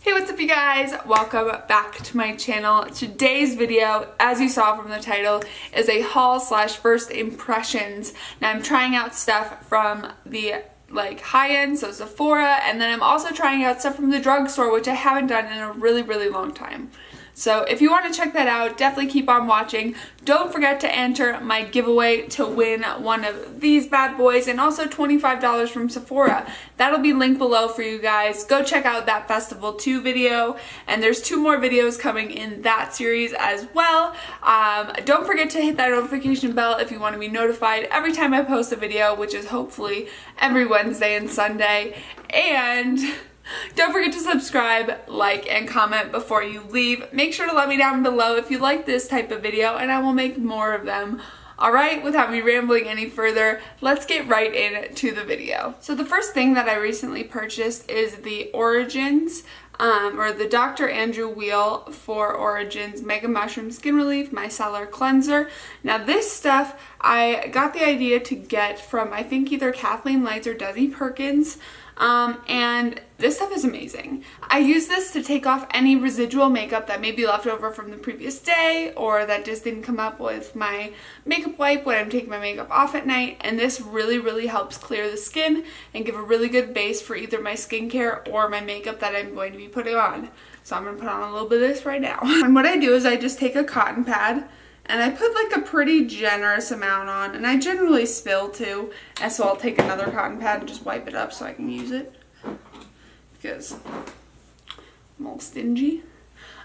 Hey, what's up you guys? Welcome back to my channel. Today's video, as you saw from the title, is a haul slash first impressions. Now I'm trying out stuff from the high-end, so Sephora, and then I'm also trying out stuff from the drugstore, which I haven't done in a really long time. So if you want to check that out, definitely keep on watching. Don't forget to enter my giveaway to win one of these bad boys and also $25 from Sephora. That'll be linked below for you guys. Go check out that Festival 2 video, and there's 2 more videos coming in that series as well. Don't forget to hit that notification bell if you want to be notified every time I post a video, which is hopefully every Wednesday and Sunday. And don't forget to subscribe, like, and comment before you leave. Make sure to let me down below if you like this type of video, and I will make more of them. Alright, without me rambling any further, let's get right into the video. So the first thing that I recently purchased is the Origins, or the Dr. Andrew Wheel for Origins Mega Mushroom Skin Relief Micellar Cleanser. Now this stuff, I got the idea to get from, I think, either Kathleen Lights or Desi Perkins. And this stuff is amazing. I use this to take off any residual makeup that may be left over from the previous day or that just didn't come up with my makeup wipe when I'm taking my makeup off at night, and this really helps clear the skin and give a really good base for either my skincare or my makeup that I'm going to be putting on. So I'm going to put on a little bit of this right now. And what I do is I just take a cotton pad and I put like a pretty generous amount on, and I generally spill too, and so I'll take another cotton pad and just wipe it up so I can use it because I'm all stingy.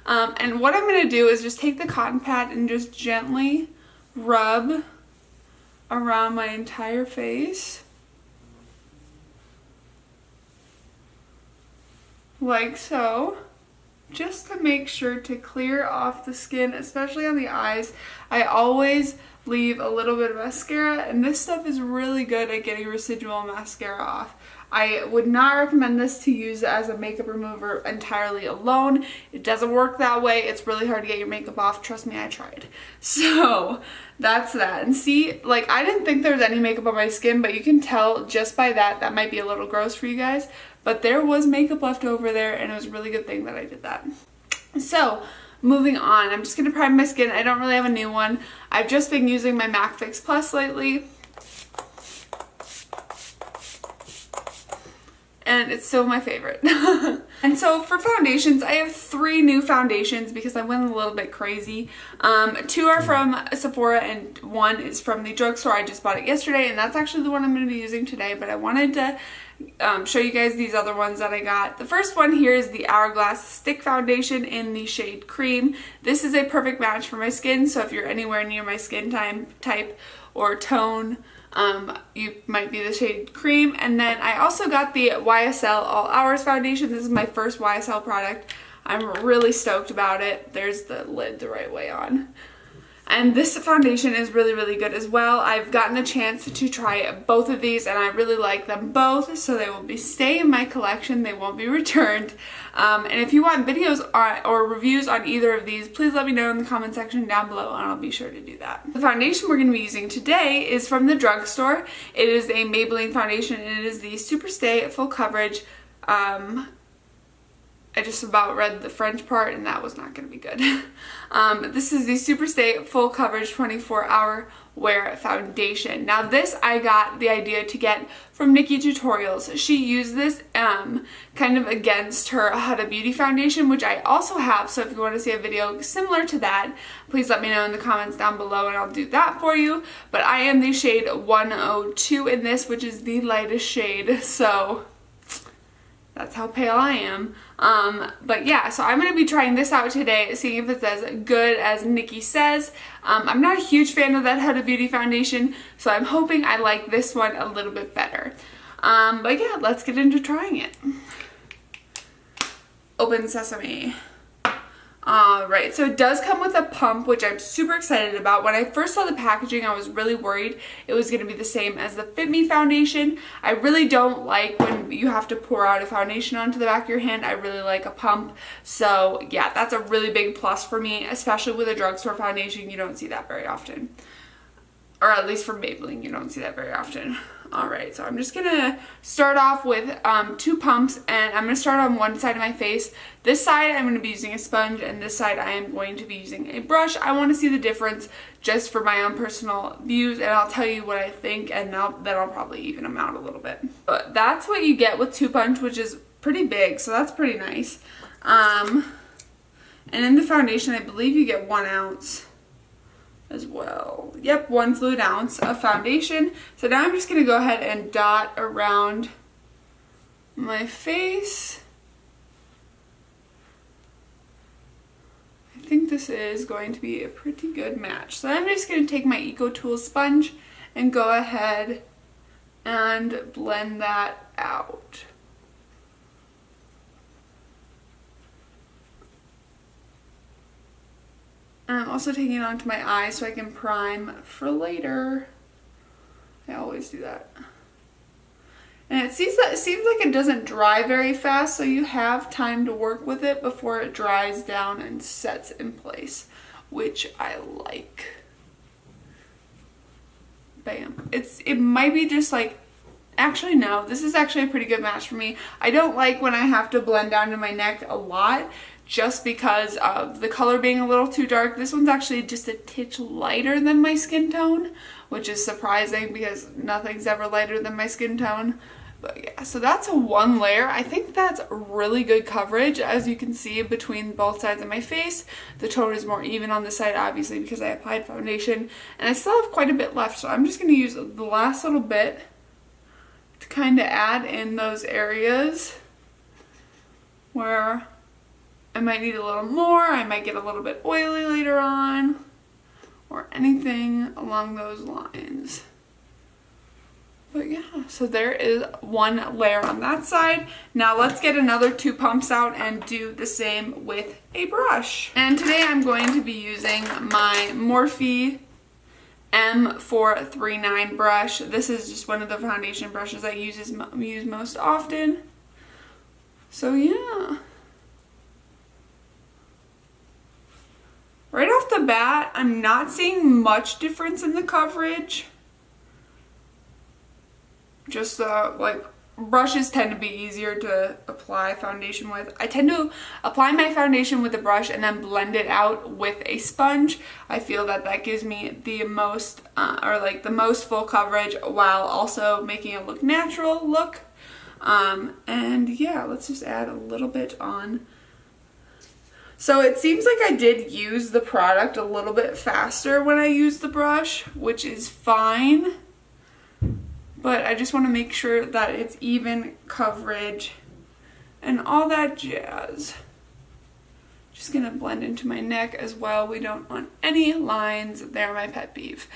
And what I'm going to do is just take the cotton pad and just gently rub around my entire face like so, just to make sure to clear off the skin, especially on the eyes. I always leave a little bit of mascara, and this stuff is really good at getting residual mascara off. I would not recommend this to use as a makeup remover entirely alone. It doesn't work that way. It's really hard to get your makeup off. Trust me, I tried. So that's that. And see, like, I didn't think there was any makeup on my skin, but you can tell just by that. That might be a little gross for you guys, but there was makeup left over there, and it was a really good thing that I did that. So moving on, I'm just going to prime my skin. I don't really have a new one. I've just been using my MAC Fix Plus lately, and it's still my favorite. And so for foundations, I have 3 new foundations because I went a little bit crazy. 2 are from Sephora and 1 is from the drugstore. I just bought it yesterday, and that's actually the one I'm going to be using today, but I wanted to show you guys these other ones that I got. The first one here is the Hourglass Stick Foundation in the shade Cream. This is a perfect match for my skin, so if you're anywhere near my skin type or tone, you might be the shade Cream. And then I also got the YSL All Hours Foundation. This is my first YSL product. I'm really stoked about it. There's the lid the right way on. And this foundation is really good as well. I've gotten a chance to try both of these, and I really like them both, so they will stay in my collection. They won't be returned. And if you want videos or reviews on either of these, please let me know in the comment section down below, and I'll be sure to do that. The foundation we're going to be using today is from the drugstore. It is a Maybelline foundation, and it is the Super Stay Full Coverage. I just about read the French part, and that was not going to be good. This is the Super Stay Full Coverage 24-Hour Wear Foundation. Now this I got the idea to get from Nikki Tutorials. She used this kind of against her Huda Beauty foundation, which I also have, so if you want to see a video similar to that, please let me know in the comments down below and I'll do that for you. But I am the shade 102 in this, which is the lightest shade, so that's how pale I am. But yeah, so I'm going to be trying this out today, seeing if it's as good as Nikki says. I'm not a huge fan of that Huda Beauty foundation, so I'm hoping I like this one a little bit better. But yeah, let's get into trying it. Open sesame. Alright, so it does come with a pump, which I'm super excited about. When I first saw the packaging, I was really worried it was going to be the same as the Fit Me foundation. I really don't like when you have to pour out a foundation onto the back of your hand. I really like a pump. So yeah, that's a really big plus for me, especially with a drugstore foundation. You don't see that very often. Or at least for Maybelline, you don't see that very often. Alright, so I'm just gonna start off with 2 pumps, and I'm gonna start on one side of my face. This side I'm gonna be using a sponge, and this side I am going to be using a brush. I want to see the difference just for my own personal views, and I'll tell you what I think, and then I'll probably even them out a little bit. But that's what you get with 2 punch, which is pretty big, so that's pretty nice. And in the foundation, I believe you get 1 ounce as well. Yep, 1 fluid ounce of foundation. So now I'm just going to go ahead and dot around my face. I think this is going to be a pretty good match. So I'm just going to take my EcoTools sponge and go ahead and blend that out. And I'm also taking it onto my eye so I can prime for later. I always do that. And it seems like it doesn't dry very fast, so you have time to work with it before it dries down and sets in place, which I like. Bam. It might be just like, actually no, this is actually a pretty good match for me. I don't like when I have to blend down to my neck a lot, just because of the color being a little too dark. This one's actually just a titch lighter than my skin tone, which is surprising because nothing's ever lighter than my skin tone. But yeah, so that's a 1 layer. I think that's really good coverage. As you can see between both sides of my face, the tone is more even on this side, obviously, because I applied foundation. And I still have quite a bit left, so I'm just going to use the last little bit to kind of add in those areas where I might need a little more, I might get a little bit oily later on, or anything along those lines. But yeah, so there is 1 layer on that side. Now let's get another 2 pumps out and do the same with a brush. And today I'm going to be using my Morphe M439 brush. This is just one of the foundation brushes I use most often. So yeah. Right off the bat, I'm not seeing much difference in the coverage. Just like, brushes tend to be easier to apply foundation with. I tend to apply my foundation with a brush and then blend it out with a sponge. I feel that gives me the most, the most full coverage while also making it look natural look. And yeah, let's just add a little bit on. So it seems like I did use the product a little bit faster when I used the brush, which is fine. But I just want to make sure that it's even coverage and all that jazz. Just gonna blend into my neck as well. We don't want any lines. They're my pet peeve.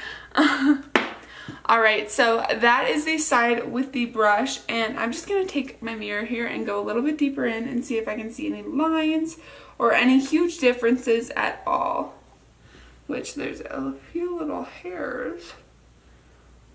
Alright, so that is the side with the brush, and I'm just gonna take my mirror here and go a little bit deeper in and see if I can see any lines or any huge differences at all. Which there's a few little hairs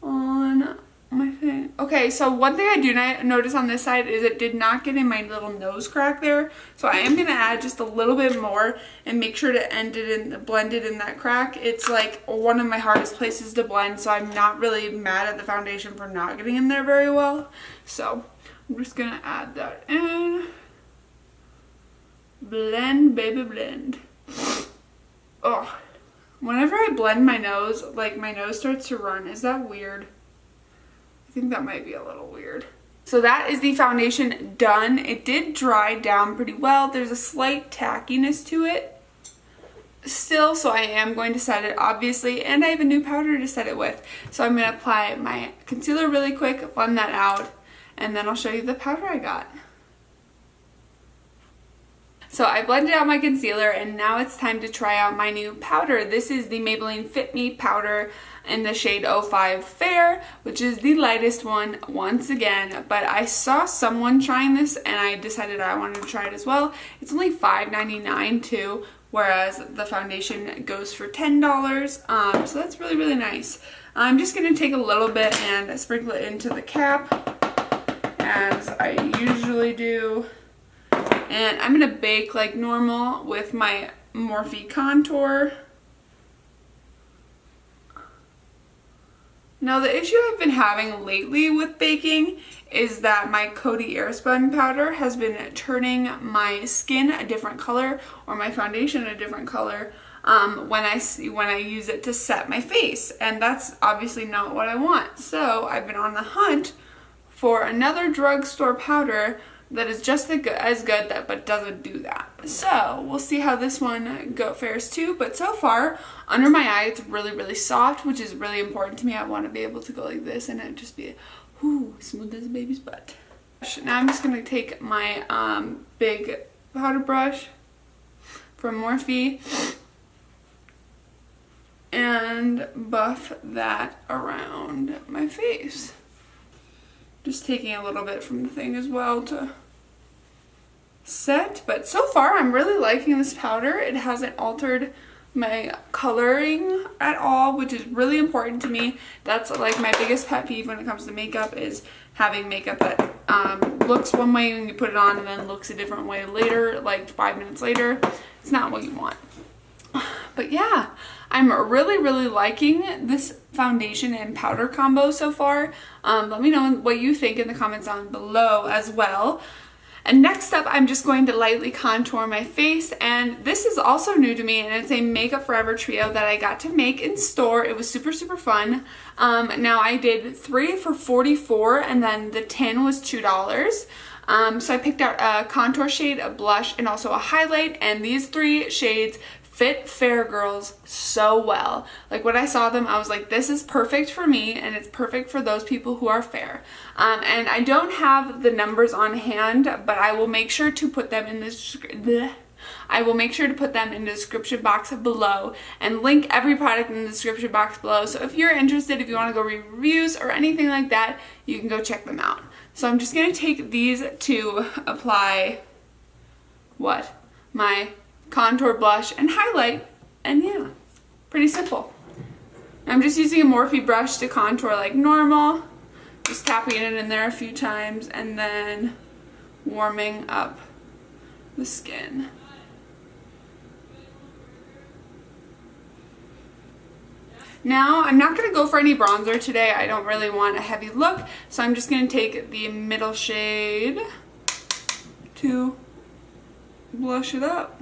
on my thing. Okay, so one thing I do notice on this side is it did not get in my little nose crack there. So I am going to add just a little bit more and make sure to blend it in that crack. It's like one of my hardest places to blend, so I'm not really mad at the foundation for not getting in there very well. So I'm just going to add that in. Blend, baby, blend. Oh, whenever I blend my nose, like my nose starts to run. Is that weird? I think that might be a little weird. So that is the foundation done. It did dry down pretty well. There's a slight tackiness to it still, so I am going to set it, obviously, and I have a new powder to set it with. So I'm going to apply my concealer really quick, blend that out, and then I'll show you the powder I got. So I blended out my concealer, and now it's time to try out my new powder. This is the Maybelline Fit Me powder in the shade 05 Fair, which is the lightest one once again, but I saw someone trying this and I decided I wanted to try it as well. It's only $5.99 too, whereas the foundation goes for $10, so that's really, really nice. I'm just going to take a little bit and sprinkle it into the cap, as I usually do. And I'm going to bake like normal with my Morphe contour. Now the issue I've been having lately with baking is that my Coty Airspun powder has been turning my skin a different color or my foundation a different color when I use it to set my face, and that's obviously not what I want. So I've been on the hunt for another drugstore powder that is just as good but doesn't do that. So we'll see how this one fares too, but so far under my eye it's really soft, which is really important to me. I want to be able to go like this and it just be smooth as a baby's butt. Now I'm just going to take my big powder brush from Morphe and buff that around my face. Just taking a little bit from the thing as well to set. But so far I'm really liking this powder. It hasn't altered my coloring at all, which is really important to me. That's like my biggest pet peeve when it comes to makeup, is having makeup that looks one way when you put it on and then looks a different way later, like 5 minutes later. It's not what you want. But yeah, I'm really liking this foundation and powder combo so far. Let me know what you think in the comments down below as well. And next up, I'm just going to lightly contour my face, and this is also new to me, and it's a Makeup Forever trio that I got to make in store. It was super fun. Now I did 3 for $44, and then the tin was $2. So I picked out a contour shade, a blush, and also a highlight, and these 3 shades fit fair girls so well. Like when I saw them, I was like, this is perfect for me, and it's perfect for those people who are fair. And I don't have the numbers on hand, but I will make sure to put them in the description box below and link every product in the description box below. So if you're interested, if you want to go read reviews or anything like that, you can go check them out. So I'm just going to take these to apply my contour, blush, and highlight, and yeah, pretty simple. I'm just using a Morphe brush to contour like normal, just tapping it in there a few times and then warming up the skin. Now, I'm not going to go for any bronzer today. I don't really want a heavy look, so I'm just going to take the middle shade to blush it up.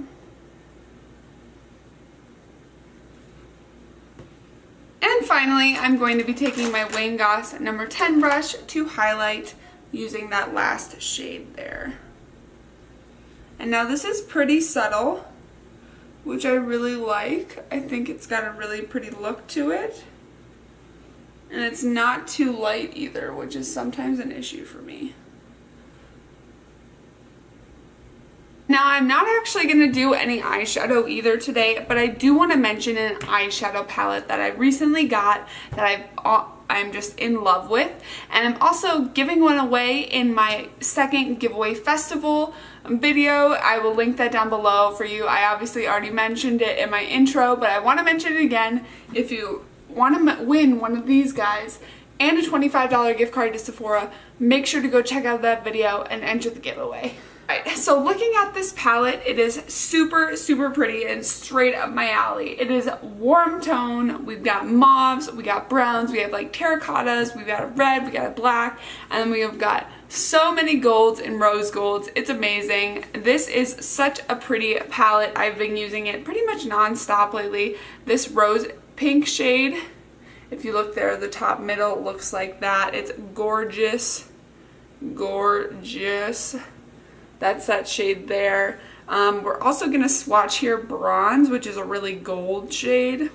And finally, I'm going to be taking my Wayne Goss number 10 brush to highlight using that last shade there. And now this is pretty subtle, which I really like. I think it's got a really pretty look to it. And it's not too light either, which is sometimes an issue for me. Now, I'm not actually going to do any eyeshadow either today, but I do want to mention an eyeshadow palette that I recently got that I'm just in love with. And I'm also giving one away in my second giveaway festival video. I will link that down below for you. I obviously already mentioned it in my intro, but I want to mention it again. If you want to win one of these guys and a $25 gift card to Sephora, make sure to go check out that video and enter the giveaway. Alright, so looking at this palette, it is super pretty and straight up my alley. It is warm tone. We've got mauves, we got browns, we have like terracottas, we've got a red, we got a black, and then we have got so many golds and rose golds. It's amazing. This is such a pretty palette. I've been using it pretty much non-stop lately. This rose pink shade, if you look there, the top middle looks like that. It's gorgeous. That's that shade there. We're also going to swatch here bronze, which is a really gold shade.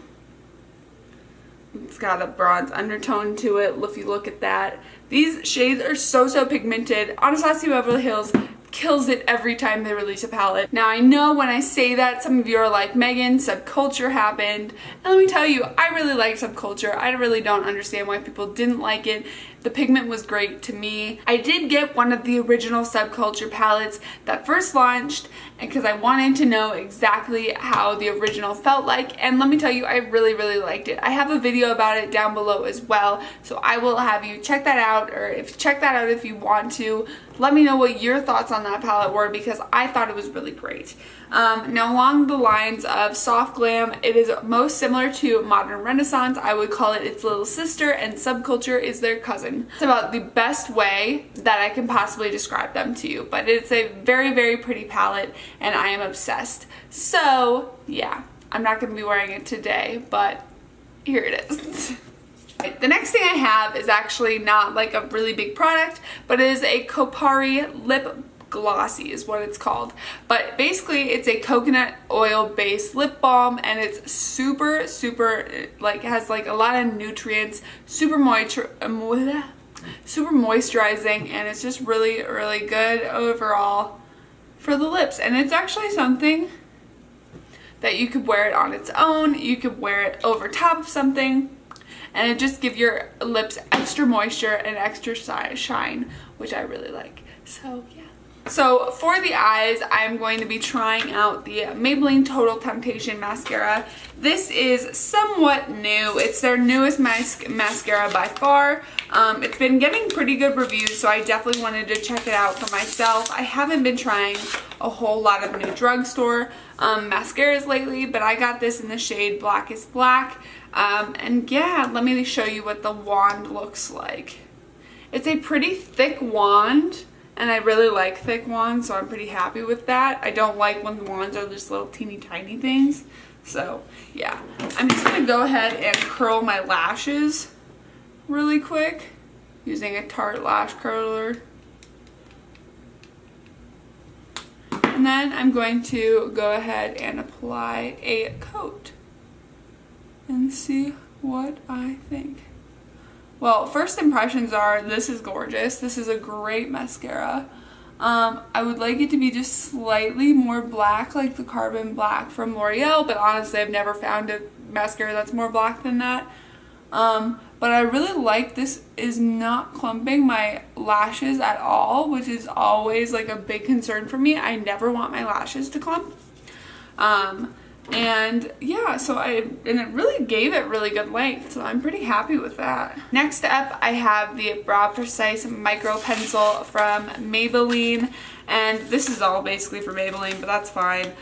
It's got a bronze undertone to it. If you look at that, these shades are so pigmented. Anastasia Beverly Hills kills it every time they release a palette. Now, I know when I say that, some of you are like, Megan, Subculture happened. And let me tell you, I really like Subculture. I really don't understand why people didn't like it. The pigment was great to me. I did get one of the original Subculture palettes that first launched because I wanted to know exactly how the original felt like, and let me tell you, I really, really liked it. I have a video about it down below as well, so I will have you check that out, or check that out if you want to. Let me know what your thoughts on that palette were, because I thought it was really great. Now, along the lines of soft glam, it is most similar to Modern Renaissance. I would call it its little sister, and Subculture is their cousin. It's about the best way that I can possibly describe them to you, but it's a very, very pretty palette, and I am obsessed. So yeah, I'm not going to be wearing it today, but here it is. The next thing I have is actually not like a really big product, but it is a Kopari lip glossy is what it's called. But basically it's a coconut oil based lip balm, and it's super, like, has like a lot of nutrients, super moisturizing, and it's just really, really good overall for the lips. And it's actually something that you could wear it on its own, you could wear it over top of something, and it just gives your lips extra moisture and extra shine, which I really like. So yeah. So for the eyes, I'm going to be trying out the Maybelline Total Temptation mascara. This is somewhat new. It's their newest mascara by far. It's been getting pretty good reviews, so I definitely wanted to check it out for myself. I haven't been trying a whole lot of new Drugstore mascaras lately, but I got this in the shade Blackest Black. And yeah, let me show you what the wand looks like. It's a pretty thick wand, and I really like thick wands, so I'm pretty happy with that. I don't like when wands are just little teeny tiny things. So yeah, I'm just gonna go ahead and curl my lashes really quick using a Tarte lash curler. And then I'm going to go ahead and apply a coat and see what I think. Well, first impressions are, this is gorgeous. This is a great mascara. I would like it to be just slightly more black, like the Carbon Black from L'Oreal, but honestly, I've never found a mascara that's more black than that. But I really like this is not clumping my lashes at all, which is always like a big concern for me. I never want my lashes to clump. And yeah, and it really gave it really good length, so I'm pretty happy with that. Next up, I have the Brow Precise Micro Pencil from Maybelline, and this is all basically for Maybelline, but that's fine.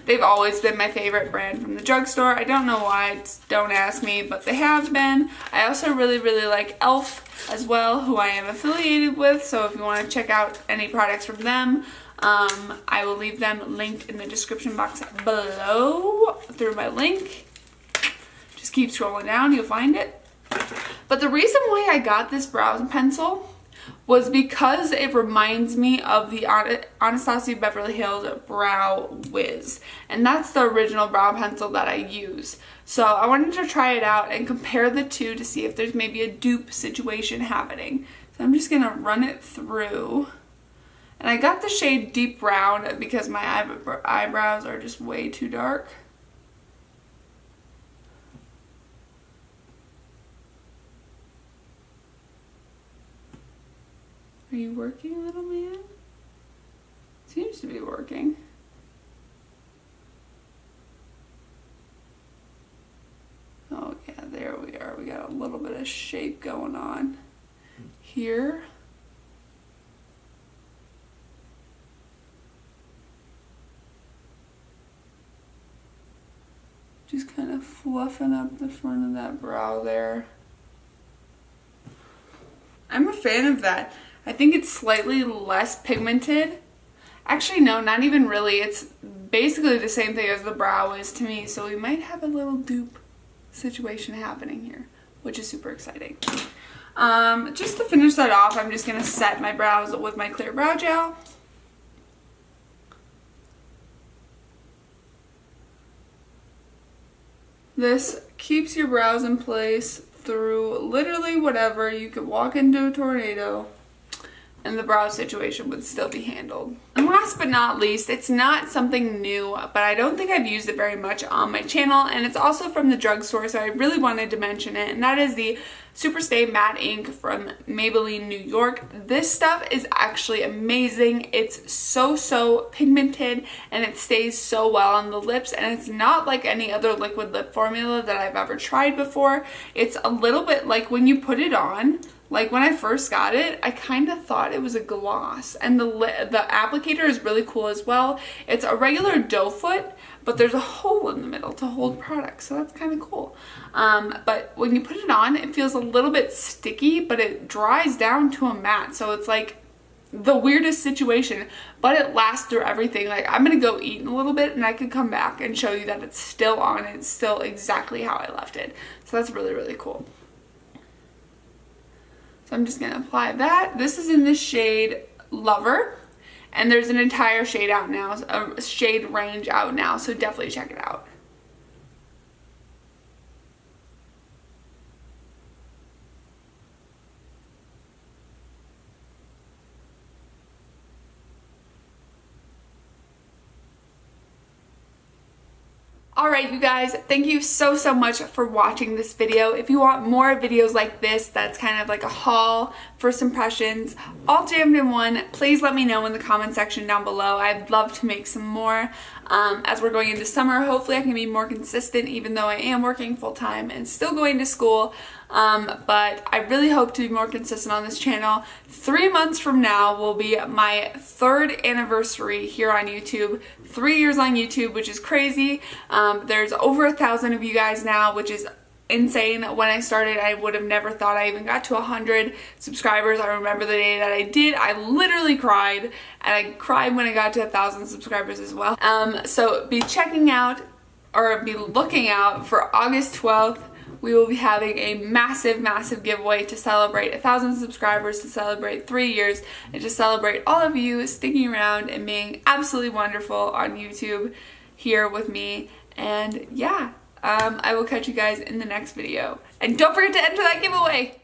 They've always been my favorite brand from the drugstore. I don't know why, don't ask me, but they have been. I also really, really like e.l.f. as well, who I am affiliated with, so if you want to check out any products from them, I will leave them linked in the description box below through my link. Just keep scrolling down, you'll find it. But the reason why I got this brow pencil was because it reminds me of the Anastasia Beverly Hills Brow Wiz, and that's the original brow pencil that I use. So I wanted to try it out and compare the two to see if there's maybe a dupe situation happening. So I'm just gonna run it through. And I got the shade Deep Brown because my eyebrows are just way too dark. Are you working, little man? Seems to be working. Oh yeah, there we are. We got a little bit of shape going on here. Just kind of fluffing up the front of that brow there. I'm a fan of that. I think it's slightly less pigmented. Actually, no, not even really. It's basically the same thing as the brow is to me, so we might have a little dupe situation happening here, which is super exciting. Just to finish that off, I'm just going to set my brows with my clear brow gel. This keeps your brows in place through literally whatever. You could walk into a tornado and the brow situation would still be handled. And last but not least, it's not something new, but I don't think I've used it very much on my channel, and it's also from the drugstore, so I really wanted to mention it, and that is the Superstay Matte Ink from Maybelline, New York. This stuff is actually amazing. It's so pigmented, and it stays so well on the lips, and it's not like any other liquid lip formula that I've ever tried before. It's a little bit like when you put it on, like when I first got it, I kind of thought it was a gloss, and the applicator is really cool as well. It's a regular doe foot, but there's a hole in the middle to hold product, so that's kind of cool. But when you put it on, it feels a little bit sticky, but it dries down to a matte, so it's like the weirdest situation, but it lasts through everything. Like, I'm gonna go eat in a little bit, and I could come back and show you that it's still on. It's still exactly how I left it, so that's really cool. So I'm just going to apply that. This is in the shade Lover, and there's an entire shade out now, a shade range out now, so definitely check it out. Alright you guys, thank you so much for watching this video. If you want more videos like this, that's kind of like a haul, first impressions, all jammed in one, please let me know in the comment section down below. I'd love to make some more. As we're going into summer, hopefully I can be more consistent, even though I am working full-time and still going to school. But I really hope to be more consistent on this channel. 3 months from now will be my 3rd anniversary here on YouTube. 3 years on YouTube, which is crazy. There's over 1,000 of you guys now, which is insane. When I started, I would have never thought I even got to 100 subscribers. I remember the day that I did. I literally cried, and I cried when I got to 1,000 subscribers as well. So be checking out, or be looking out for August 12th. We will be having a massive giveaway to celebrate 1,000 subscribers, to celebrate 3 years, and to celebrate all of you sticking around and being absolutely wonderful on YouTube here with me. And yeah, I will catch you guys in the next video. And don't forget to enter that giveaway!